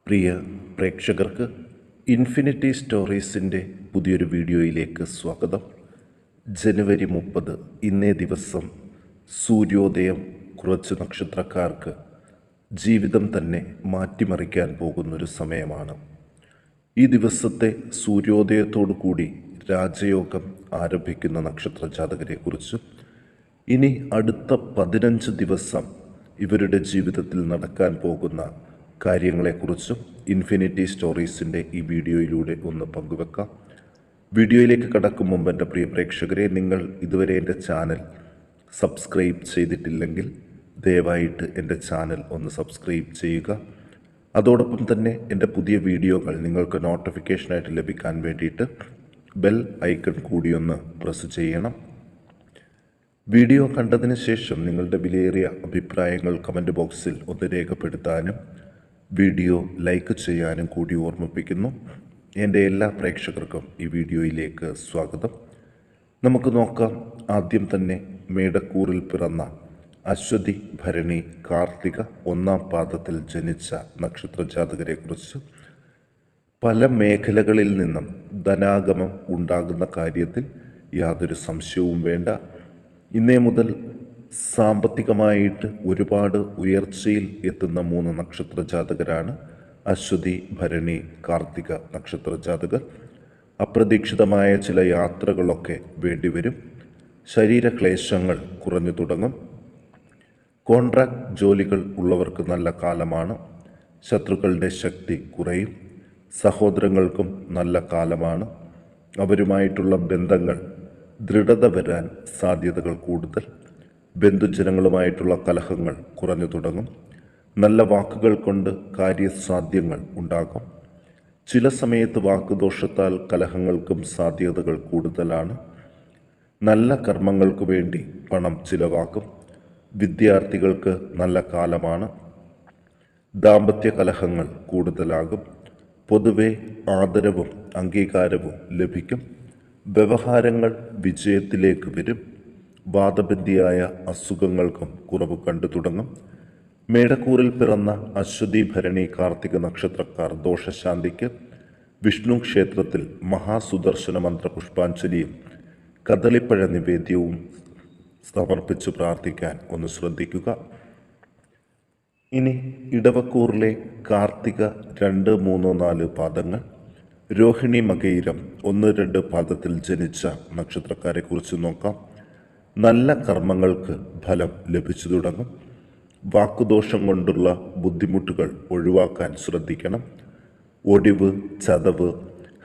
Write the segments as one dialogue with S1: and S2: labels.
S1: പ്രിയ പ്രേക്ഷകർക്ക് ഇൻഫിനിറ്റി സ്റ്റോറീസിൻ്റെ പുതിയൊരു വീഡിയോയിലേക്ക് സ്വാഗതം. ജനുവരി 30 ഇന്നേ ദിവസം സൂര്യോദയം കുറച്ച് നക്ഷത്രക്കാർക്ക് ജീവിതം തന്നെ മാറ്റിമറിക്കാൻ പോകുന്നൊരു സമയമാണ്. ഈ ദിവസത്തെ സൂര്യോദയത്തോടു കൂടി രാജയോഗം ആരംഭിക്കുന്ന നക്ഷത്ര ജാതകരെക്കുറിച്ച് ഇനി അടുത്ത 15 ദിവസം ഇവരുടെ ജീവിതത്തിൽ നടക്കാൻ പോകുന്ന കാര്യങ്ങളെക്കുറിച്ചും ഇൻഫിനിറ്റി സ്റ്റോറീസിൻ്റെ ഈ വീഡിയോയിലൂടെ ഒന്ന് പങ്കുവെക്കാം. വീഡിയോയിലേക്ക് കടക്കും മുമ്പ് എൻ്റെ പ്രിയ പ്രേക്ഷകരെ, നിങ്ങൾ ഇതുവരെ എൻ്റെ ചാനൽ സബ്സ്ക്രൈബ് ചെയ്തിട്ടില്ലെങ്കിൽ ദയവായിട്ട് എൻ്റെ ചാനൽ ഒന്ന് സബ്സ്ക്രൈബ് ചെയ്യുക. അതോടൊപ്പം തന്നെ എൻ്റെ പുതിയ വീഡിയോകൾ നിങ്ങൾക്ക് നോട്ടിഫിക്കേഷനായിട്ട് ലഭിക്കാൻ വേണ്ടിയിട്ട് ബെൽ ഐക്കൺ കൂടിയൊന്ന് പ്രസ് ചെയ്യണം. വീഡിയോ കണ്ടതിന് ശേഷം നിങ്ങളുടെ വിലയേറിയ അഭിപ്രായങ്ങൾ കമൻറ്റ് ബോക്സിൽ ഒന്ന് രേഖപ്പെടുത്താനും വീഡിയോ ലൈക്ക് ചെയ്യാനും കൂടി ഓർമ്മിപ്പിക്കുന്നു. എൻ്റെ എല്ലാ പ്രേക്ഷകർക്കും ഈ വീഡിയോയിലേക്ക് സ്വാഗതം. നമുക്ക് നോക്കാം. ആദ്യം തന്നെ മേടക്കൂറിൽ പിറന്ന അശ്വതി, ഭരണി, കാർത്തിക 1-ാം പാദത്തിൽ ജനിച്ച നക്ഷത്ര ജാതകരെക്കുറിച്ച്. പല മേഖലകളിൽ നിന്നും ധനാഗമം ഉണ്ടാകുന്ന കാര്യത്തിൽ യാതൊരു സംശയവും വേണ്ട. ഇന്നേ മുതൽ സാമ്പത്തികമായിട്ട് ഒരുപാട് ഉയർച്ചയിൽ എത്തുന്ന 3 നക്ഷത്ര ജാതകരാണ് അശ്വതി, ഭരണി, കാർത്തിക നക്ഷത്ര ജാതകർ. അപ്രതീക്ഷിതമായ ചില യാത്രകളൊക്കെ വേണ്ടിവരും. ശരീരക്ലേശങ്ങൾ കുറഞ്ഞു തുടങ്ങും. കോൺട്രാക്ട് ജോലികൾ ഉള്ളവർക്ക് നല്ല കാലമാണ്. ശത്രുക്കളുടെ ശക്തി കുറയും. സഹോദരങ്ങൾക്കും നല്ല കാലമാണ്. അവരുമായിട്ടുള്ള ബന്ധങ്ങൾ ദൃഢത വരാൻ സാധ്യതകൾ കൂടുതൽ. ബന്ധുജനങ്ങളുമായിട്ടുള്ള കലഹങ്ങൾ കുറഞ്ഞു തുടങ്ങും. നല്ല വാക്കുകൾ കൊണ്ട് കാര്യസാധ്യങ്ങൾ ഉണ്ടാകും. ചില സമയത്ത് വാക്കുദോഷത്താൽ കലഹങ്ങൾക്കും സാധ്യതകൾ കൂടുതലാണ്. നല്ല കർമ്മങ്ങൾക്ക് വേണ്ടി പണം ചിലവാക്കും. വിദ്യാർത്ഥികൾക്ക് നല്ല കാലമാണ്. ദാമ്പത്യ കലഹങ്ങൾ കൂടുതലാകും. പൊതുവെ ആദരവും അംഗീകാരവും ലഭിക്കും. വ്യവഹാരങ്ങൾ വിജയത്തിലേക്ക് വരും. വാദബന്ധിയായ അസുഖങ്ങൾക്കും കുറവ് കണ്ടു തുടങ്ങും. മേടക്കൂറിൽ പിറന്ന അശ്വതി, ഭരണി, കാർത്തിക നക്ഷത്രക്കാർ ദോഷശാന്തിക്ക് വിഷ്ണു ക്ഷേത്രത്തിൽ മഹാസുദർശന മന്ത്ര പുഷ്പാഞ്ജലിയും കദളിപ്പഴ നിവേദ്യവും സമർപ്പിച്ച് പ്രാർത്ഥിക്കാൻ ഒന്ന് ശ്രദ്ധിക്കുക. ഇനി ഇടവക്കൂറിലെ കാർത്തിക 2, 3, 4 പാദങ്ങൾ, രോഹിണി, മകയിരം 1, 2 പാദത്തിൽ ജനിച്ച നക്ഷത്രക്കാരെക്കുറിച്ച് നോക്കാം. നല്ല കർമ്മങ്ങൾക്ക് ഫലം ലഭിച്ചു തുടങ്ങും. വാക്കുദോഷം കൊണ്ടുള്ള ബുദ്ധിമുട്ടുകൾ ഒഴിവാക്കാൻ ശ്രദ്ധിക്കണം. ഒടിവ്, ചതവ്,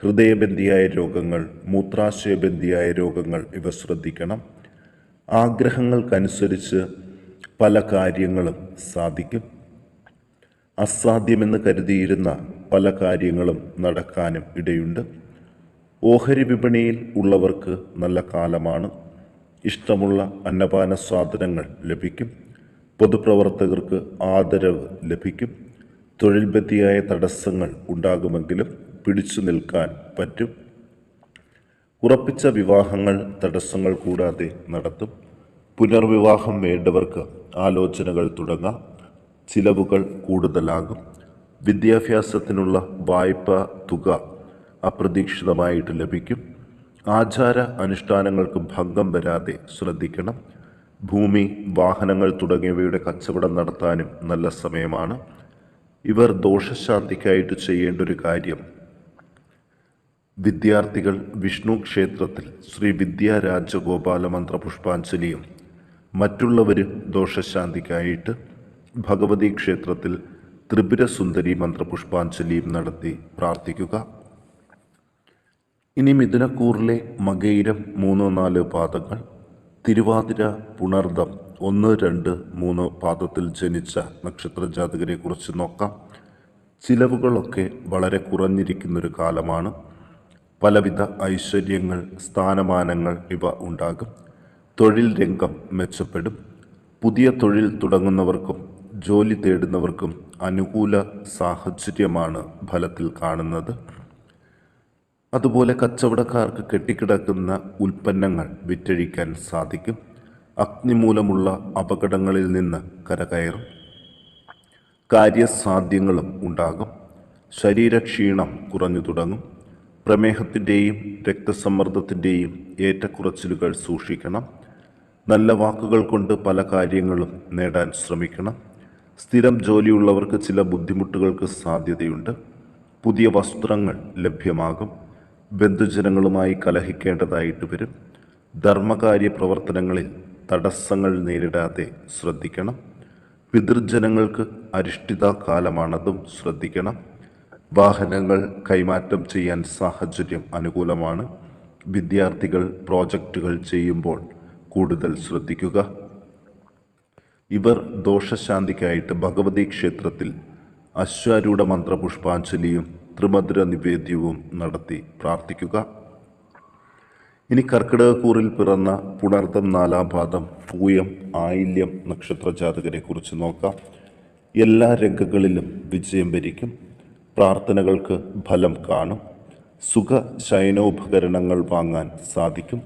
S1: ഹൃദയബന്ധിയായ രോഗങ്ങൾ, മൂത്രാശയബന്ധിയായ രോഗങ്ങൾ ഇവ ശ്രദ്ധിക്കണം. ആഗ്രഹങ്ങൾക്കനുസരിച്ച് പല കാര്യങ്ങളും സാധിക്കും. അസാധ്യമെന്ന് കരുതിയിരുന്ന പല കാര്യങ്ങളും നടക്കാനും ഇടയുണ്ട്. ഓഹരി വിപണിയിൽ ഉള്ളവർക്ക് നല്ല കാലമാണ്. ഇഷ്ടമുള്ള അന്നപാന സാധനങ്ങൾ ലഭിക്കും. പൊതുപ്രവർത്തകർക്ക് ആദരവ് ലഭിക്കും. തൊഴിൽബന്ധിയായ തടസ്സങ്ങൾ ഉണ്ടാകുമെങ്കിലും പിടിച്ചു നിൽക്കാൻ പറ്റും. ഉറപ്പിച്ച വിവാഹങ്ങൾ തടസ്സങ്ങൾ കൂടാതെ നടത്തും. പുനർവിവാഹം വേണ്ടവർക്ക് ആലോചനകൾ തുടങ്ങാം. ചിലവുകൾ കൂടുതലാകും. വിദ്യാഭ്യാസത്തിനുള്ള വായ്പ തുക അപ്രതീക്ഷിതമായിട്ട് ലഭിക്കും. ആചാര അനുഷ്ഠാനങ്ങൾക്ക് ഭംഗം വരാതെ ശ്രദ്ധിക്കണം. ഭൂമി, വാഹനങ്ങൾ തുടങ്ങിയവയുടെ കച്ചവടം നടത്താനും നല്ല സമയമാണ്. ഇവർ ദോഷശാന്തിക്കായിട്ട് ചെയ്യേണ്ട ഒരു കാര്യം, വിദ്യാർത്ഥികൾ വിഷ്ണു ക്ഷേത്രത്തിൽ ശ്രീ വിദ്യാരാജഗോപാല മന്ത്ര പുഷ്പാഞ്ജലിയും മറ്റുള്ളവർ ദോഷശാന്തിക്കായിട്ട് ഭഗവതി ക്ഷേത്രത്തിൽ ത്രിപുരസുന്ദരി മന്ത്രപുഷ്പാഞ്ജലിയും നടത്തി പ്രാർത്ഥിക്കുക. ഇനി മിഥുനക്കൂറിലെ മകയിരം 3, 4 പാദങ്ങൾ, തിരുവാതിര, പുണർദം 1, 2, 3 പാദത്തിൽ ജനിച്ച നക്ഷത്ര ജാതകരെക്കുറിച്ച് നോക്കാം. ചിലവുകളൊക്കെ വളരെ കുറഞ്ഞിരിക്കുന്നൊരു കാലമാണ്. പലവിധ ഐശ്വര്യങ്ങൾ, സ്ഥാനമാനങ്ങൾ ഇവ ഉണ്ടാകും. തൊഴിൽ രംഗം മെച്ചപ്പെടും. പുതിയ തൊഴിൽ തുടങ്ങുന്നവർക്കും ജോലി തേടുന്നവർക്കും അനുകൂല സാഹചര്യമാണ് ഫലത്തിൽ കാണുന്നത്. അതുപോലെ കച്ചവടക്കാർക്ക് കെട്ടിക്കിടക്കുന്ന ഉൽപ്പന്നങ്ങൾ വിറ്റഴിക്കാൻ സാധിക്കും. അഗ്നി മൂലമുള്ള അപകടങ്ങളിൽ നിന്ന് കരകയറും. കാര്യസാധ്യങ്ങളും ഉണ്ടാകും. ശരീരക്ഷീണം കുറഞ്ഞു തുടങ്ങും. പ്രമേഹത്തിൻ്റെയും രക്തസമ്മർദ്ദത്തിൻ്റെയും ഏറ്റക്കുറച്ചിലുകൾ സൂക്ഷിക്കണം. നല്ല വാക്കുകൾ കൊണ്ട് പല കാര്യങ്ങളും നേടാൻ ശ്രമിക്കണം. സ്ഥിരം ജോലിയുള്ളവർക്ക് ചില ബുദ്ധിമുട്ടുകൾക്ക് സാധ്യതയുണ്ട്. പുതിയ വസ്ത്രങ്ങൾ ലഭ്യമാകും. ബന്ധുജനങ്ങളുമായി കലഹിക്കേണ്ടതായിട്ട് വരും. ധർമ്മകാര്യ പ്രവർത്തനങ്ങളിൽ തടസ്സങ്ങൾ നേരിടാതെ ശ്രദ്ധിക്കണം. പിതൃജനങ്ങൾക്ക് അരിഷ്ടിതകാലമാണതും ശ്രദ്ധിക്കണം. വാഹനങ്ങൾ കൈമാറ്റം ചെയ്യാൻ സാഹചര്യം അനുകൂലമാണ്. വിദ്യാർത്ഥികൾ പ്രോജക്റ്റുകൾ ചെയ്യുമ്പോൾ കൂടുതൽ ശ്രദ്ധിക്കുക. ഇവർ ദോഷശാന്തിക്കായിട്ട് ഭഗവതി ക്ഷേത്രത്തിൽ അശ്വാരൂഢ മന്ത്രപുഷ്പാഞ്ജലിയും ത്രിമധുര നിവേദ്യവും നടത്തി പ്രാർത്ഥിക്കുക. ഇനി കർക്കിടകക്കൂറിൽ പിറന്ന പുണർദം 4-ാം പാദം, പൂയം, ആയില്യം നക്ഷത്രജാതകരെ കുറിച്ച് നോക്കാം. എല്ലാ രംഗങ്ങളിലും വിജയം വരിക്കും. പ്രാർത്ഥനകൾക്ക് ഫലം കാണും. സുഖ ശയനോപകരണങ്ങൾ വാങ്ങാൻ സാധിക്കും.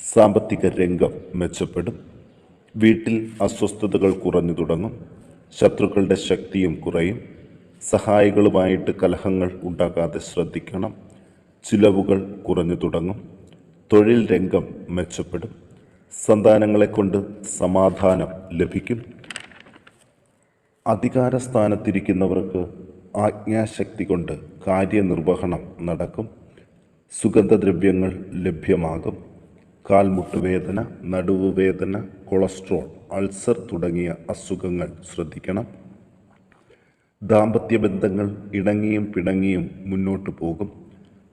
S1: സാമ്പത്തിക രംഗം മെച്ചപ്പെടും. വീട്ടിൽ അസ്വസ്ഥതകൾ കുറഞ്ഞു തുടങ്ങും. ശത്രുക്കളുടെ ശക്തിയും കുറയും. സഹായികളുമായിട്ട് കലഹങ്ങൾ ഉണ്ടാകാതെ ശ്രദ്ധിക്കണം. ചിലവുകൾ കുറഞ്ഞു തുടങ്ങും. തൊഴിൽ രംഗം മെച്ചപ്പെടും. സന്താനങ്ങളെ കൊണ്ട് സമാധാനം ലഭിക്കും. അധികാരസ്ഥാനത്തിരിക്കുന്നവർക്ക് ആജ്ഞാശക്തി കൊണ്ട് കാര്യനിർവഹണം നടക്കും. സുഗന്ധദ്രവ്യങ്ങൾ ലഭ്യമാകും. കാൽമുട്ടുവേദന, നടുവുവേദന, കൊളസ്ട്രോൾ, അൾസർ തുടങ്ങിയ അസുഖങ്ങൾ ശ്രദ്ധിക്കണം. ദാമ്പത്യബന്ധങ്ങൾ ഇണങ്ങിയും പിണങ്ങിയും മുന്നോട്ടു പോകും.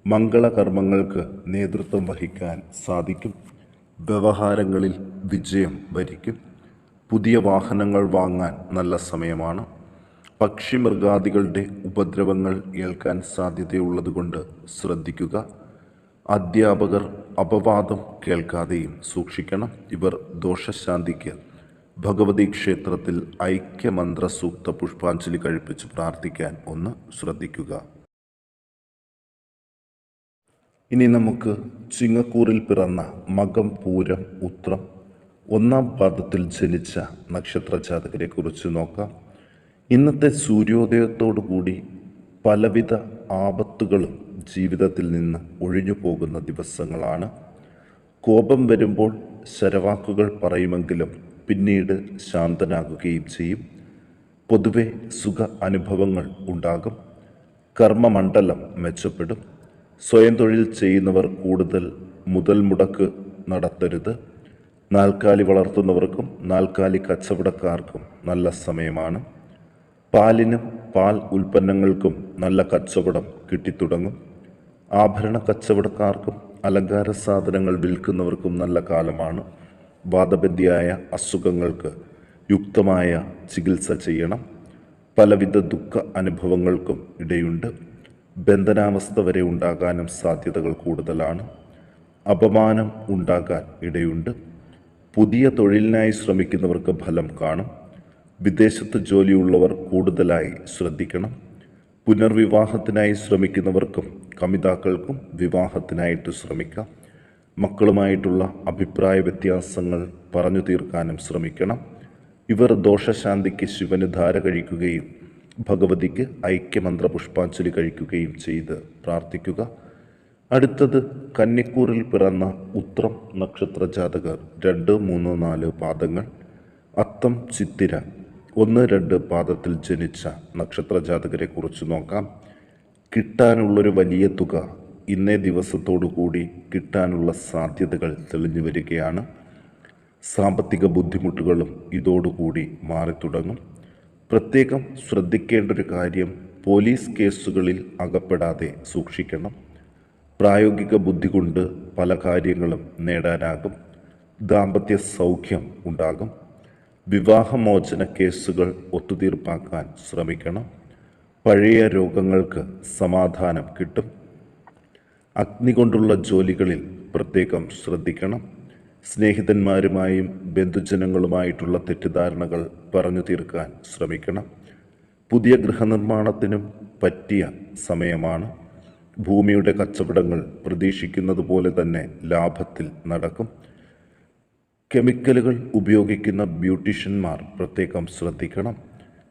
S1: മംഗളകർമ്മങ്ങൾക്ക് നേതൃത്വം വഹിക്കാൻ സാധിക്കും. വ്യവഹാരങ്ങളിൽ വിജയം വരിക്കും. പുതിയ വാഹനങ്ങൾ വാങ്ങാൻ നല്ല സമയമാണ്. പക്ഷിമൃഗാദികളുടെ ഉപദ്രവങ്ങൾ ഏൽക്കാൻ സാധ്യതയുള്ളതുകൊണ്ട് ശ്രദ്ധിക്കുക. അധ്യാപകർ അപവാദം കേൾക്കാതെയും സൂക്ഷിക്കണം. ഇവർ ദോഷശാന്തിക്ക് ഭഗവതി ക്ഷേത്രത്തിൽ ഐക്യമന്ത്ര സൂക്ത പുഷ്പാഞ്ജലി കഴിപ്പിച്ച് പ്രാർത്ഥിക്കാൻ ഒന്ന് ശ്രദ്ധിക്കുക. ഇനി നമുക്ക് ചിങ്ങക്കൂറിൽ പിറന്ന മകം, പൂരം, ഉത്രം 1-ാം പാദത്തിൽ ജനിച്ച നക്ഷത്രജാതകരെ കുറിച്ച് നോക്കാം. ഇന്നത്തെ സൂര്യോദയത്തോടുകൂടി പലവിധ ആപത്തുകളും ജീവിതത്തിൽ നിന്ന് ഒഴിഞ്ഞു പോകുന്ന ദിവസങ്ങളാണ്. കോപം വരുമ്പോൾ ശരവാക്കുകൾ പറയുമെങ്കിലും പിന്നീട് ശാന്തനാകുകയും ചെയ്യും. പൊതുവെ സുഖ അനുഭവങ്ങൾ ഉണ്ടാകും. കർമ്മമണ്ഡലം മെച്ചപ്പെടും. സ്വയം തൊഴിൽ ചെയ്യുന്നവർ കൂടുതൽ മുതൽ മുടക്ക് നടത്തരുത്. നാൽക്കാലി വളർത്തുന്നവർക്കും നാൽക്കാലി കച്ചവടക്കാർക്കും നല്ല സമയമാണ്. പാലിനും പാൽ ഉൽപ്പന്നങ്ങൾക്കും നല്ല കച്ചവടം കിട്ടിത്തുടങ്ങും. ആഭരണ കച്ചവടക്കാർക്കും അലങ്കാര സാധനങ്ങൾ വിൽക്കുന്നവർക്കും നല്ല കാലമാണ്. വാദബന്ധിയായ അസുഖങ്ങൾക്ക് യുക്തമായ ചികിത്സ ചെയ്യണം. പലവിധ ദുഃഖ അനുഭവങ്ങൾക്കും ഇടയുണ്ട്. ബന്ധനാവസ്ഥ വരെ ഉണ്ടാകാനും സാധ്യതകൾ കൂടുതലാണ്. അപമാനം ഉണ്ടാകാൻ ഇടയുണ്ട്. പുതിയ തൊഴിലിനായി ശ്രമിക്കുന്നവർക്ക് ഫലം കാണും. വിദേശത്ത് ജോലിയുള്ളവർ കൂടുതലായി ശ്രദ്ധിക്കണം. പുനർവിവാഹത്തിനായി ശ്രമിക്കുന്നവർക്കും കമിതാക്കൾക്കും വിവാഹത്തിനായിട്ട് ശ്രമിക്കാം. മക്കളുമായിട്ടുള്ള അഭിപ്രായ വ്യത്യാസങ്ങൾ പറഞ്ഞു തീർക്കാനും ശ്രമിക്കണം. ഇവർ ദോഷശാന്തിക്ക് ശിവന് ധാര കഴിക്കുകയും ഭഗവതിക്ക് ഐക്യമന്ത്ര പുഷ്പാഞ്ജലി കഴിക്കുകയും ചെയ്ത് പ്രാർത്ഥിക്കുക. അടുത്തത് കന്നിക്കൂറിൽ പിറന്ന ഉത്രം നക്ഷത്ര ജാതകർ 2, 3, 4 പാദങ്ങൾ, അത്തം, ചിത്തിര 1, 2 പാദത്തിൽ ജനിച്ച നക്ഷത്ര ജാതകരെ കുറിച്ച് നോക്കാം. കിട്ടാനുള്ളൊരു വലിയ തുക ഇന്നേ ദിവസത്തോടു കൂടി കിട്ടാനുള്ള സാധ്യതകൾ തെളിഞ്ഞു വരികയാണ്. സാമ്പത്തിക ബുദ്ധിമുട്ടുകളും ഇതോടുകൂടി മാറിത്തുടങ്ങും. പ്രത്യേകം ശ്രദ്ധിക്കേണ്ട ഒരു കാര്യം, പോലീസ് കേസുകളിൽ അകപ്പെടാതെ സൂക്ഷിക്കണം. പ്രായോഗിക ബുദ്ധി കൊണ്ട് പല കാര്യങ്ങളും നേടാനാകും. ദാമ്പത്യ സൗഖ്യം ഉണ്ടാകും. വിവാഹമോചന കേസുകൾ ഒത്തുതീർപ്പാക്കാൻ ശ്രമിക്കണം. പഴയ രോഗങ്ങൾക്ക് സമാധാനം കിട്ടും. അഗ്നി കൊണ്ടുള്ള ജോലികളിൽ പ്രത്യേകം ശ്രദ്ധിക്കണം. സ്നേഹിതന്മാരുമായും ബന്ധുജനങ്ങളുമായിട്ടുള്ള തെറ്റിദ്ധാരണകൾ പറഞ്ഞു തീർക്കാൻ ശ്രമിക്കണം. പുതിയ ഗൃഹനിർമ്മാണത്തിനും പറ്റിയ സമയമാണ്. ഭൂമിയുടെ കച്ചവടങ്ങൾ പ്രതീക്ഷിക്കുന്നത് പോലെ തന്നെ ലാഭത്തിൽ നടക്കും. കെമിക്കലുകൾ ഉപയോഗിക്കുന്ന ബ്യൂട്ടീഷ്യന്മാർ പ്രത്യേകം ശ്രദ്ധിക്കണം.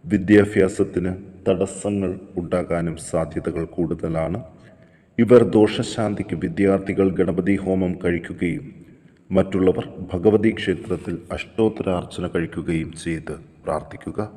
S1: വിദ്യാഭ്യാസത്തിന് തടസ്സങ്ങൾ ഉണ്ടാകാനും സാധ്യതകൾ കൂടുതലാണ്. ഇവർ ദോഷശാന്തിക്ക് വിദ്യാർത്ഥികൾ ഗണപതി ഹോമം കഴിക്കുകയും മറ്റുള്ളവർ ഭഗവതി ക്ഷേത്രത്തിൽ അഷ്ടോത്തരാർച്ചന കഴിക്കുകയും ചെയ്ത് പ്രാർത്ഥിക്കുക.